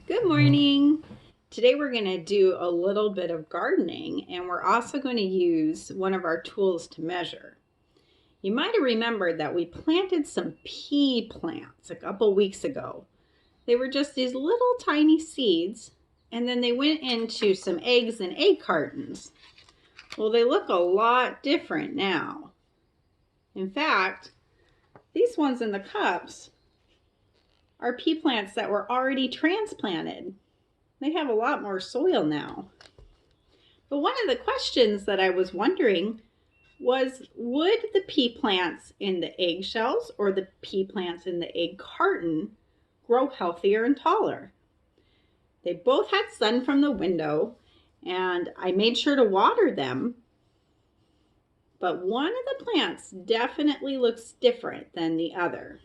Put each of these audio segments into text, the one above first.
Good morning. Today we're going to do a little bit of gardening, and we're also going to use one of our tools to measure. You might have remembered that we planted some pea plants a couple weeks ago. They were just these little tiny seeds, and then they went into some eggs and egg cartons. Well, they look a lot different now. In fact, these ones in the cups are pea plants that were already transplanted. They have a lot more soil now. But one of the questions that I was wondering was, would the pea plants in the eggshells or the pea plants in the egg carton grow healthier and taller? They both had sun from the window, and I made sure to water them. But one of the plants definitely looks different than the other.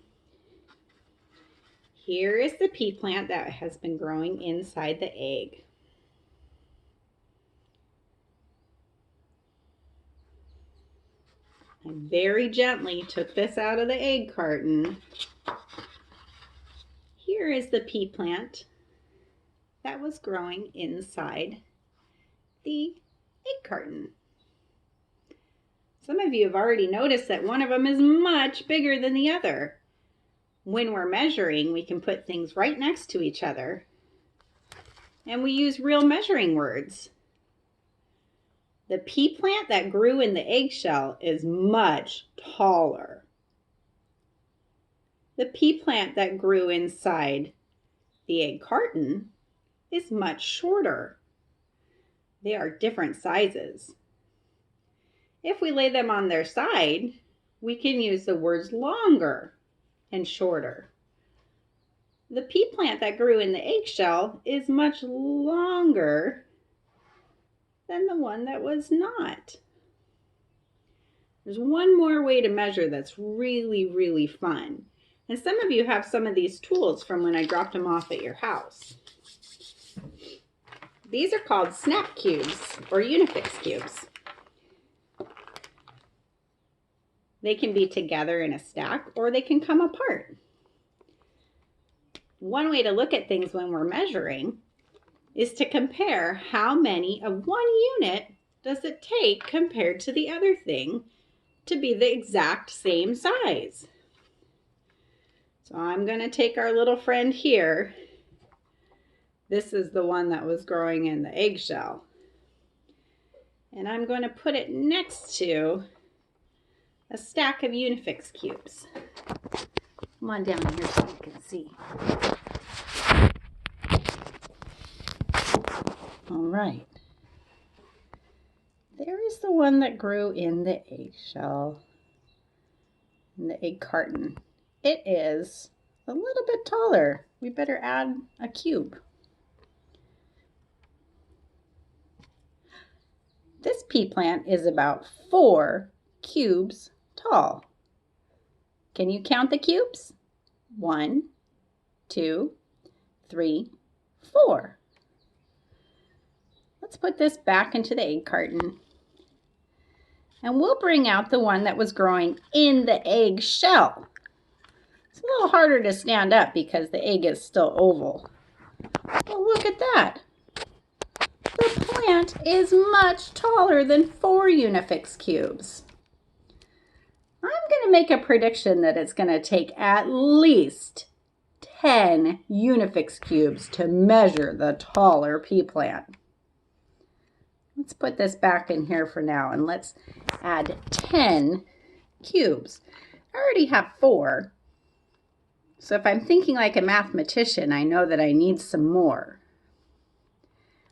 Here is the pea plant that has been growing inside the egg. I very gently took this out of the egg carton. Here is the pea plant that was growing inside the egg carton. Some of you have already noticed that one of them is much bigger than the other. When we're measuring, we can put things right next to each other, and we use real measuring words. The pea plant that grew in the eggshell is much taller. The pea plant that grew inside the egg carton is much shorter. They are different sizes. If we lay them on their side, we can use the words longer and shorter. The pea plant that grew in the eggshell is much longer than the one that was not. There's one more way to measure that's really fun. And some of you have some of these tools from when I dropped them off at your house. These are called snap cubes or Unifix cubes. They can be together in a stack or they can come apart. One way to look at things when we're measuring is to compare how many of one unit does it take compared to the other thing to be the exact same size. So I'm going to take our little friend here. This is the one that was growing in the eggshell. And I'm going to put it next to a stack of Unifix cubes. Come on down here so you can see. All right. There is the one that grew in the eggshell, in the egg carton. It is a little bit taller. We better add a cube. This pea plant is about 4 cubes tall. Can you count the cubes? 1, 2, 3, 4. Let's put this back into the egg carton. And we'll bring out the one that was growing in the egg shell. It's a little harder to stand up because the egg is still oval. Well, look at that. The plant is much taller than 4 Unifix cubes. I'm going to make a prediction that it's going to take at least 10 Unifix cubes to measure the taller pea plant. Let's put this back in here for now and let's add 10 cubes. I already have 4. So if I'm thinking like a mathematician, I know that I need some more.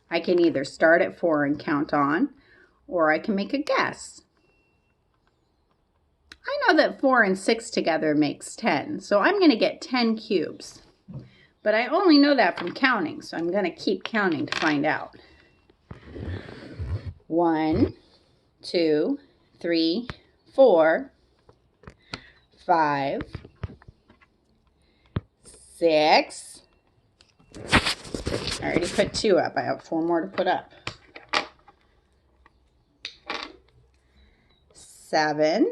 I can either start at 4 and count on, or I can make a guess. I know that 4 and 6 together makes 10, so I'm going to get 10 cubes. But I only know that from counting, so I'm going to keep counting to find out. 1, 2, 3, 4, 5, 6. I already put 2 up. I have 4 more to put up. 7,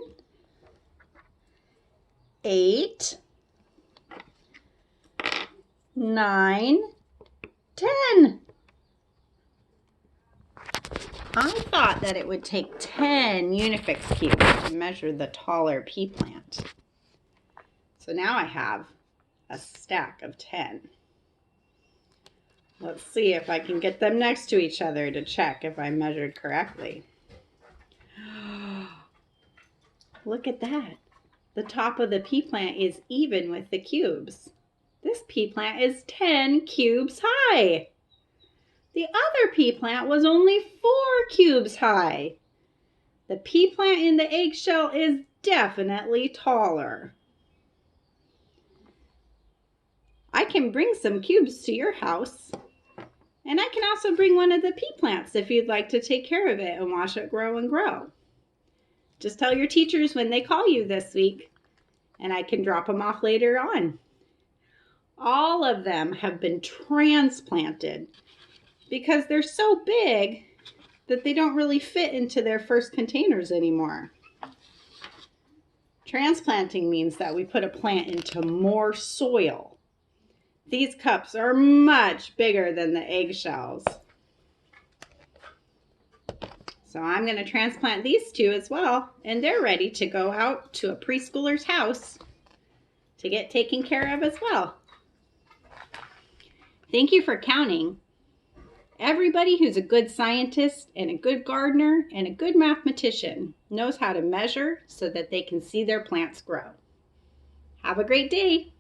8, 9, 10. I thought that it would take 10 Unifix cubes to measure the taller pea plant. So now I have a stack of 10. Let's see if I can get them next to each other to check if I measured correctly. Look at that. The top of the pea plant is even with the cubes. This pea plant is 10 cubes high. The other pea plant was only 4 cubes high. The pea plant in the eggshell is definitely taller. I can bring some cubes to your house. And I can also bring one of the pea plants if you'd like to take care of it and watch it grow and grow. Just tell your teachers when they call you this week, and I can drop them off later on. All of them have been transplanted because they're so big that they don't really fit into their first containers anymore. Transplanting means that we put a plant into more soil. These cups are much bigger than the eggshells. So I'm going to transplant these two as well, and they're ready to go out to a preschooler's house to get taken care of as well. Thank you for counting. Everybody who's a good scientist and a good gardener and a good mathematician knows how to measure so that they can see their plants grow. Have a great day.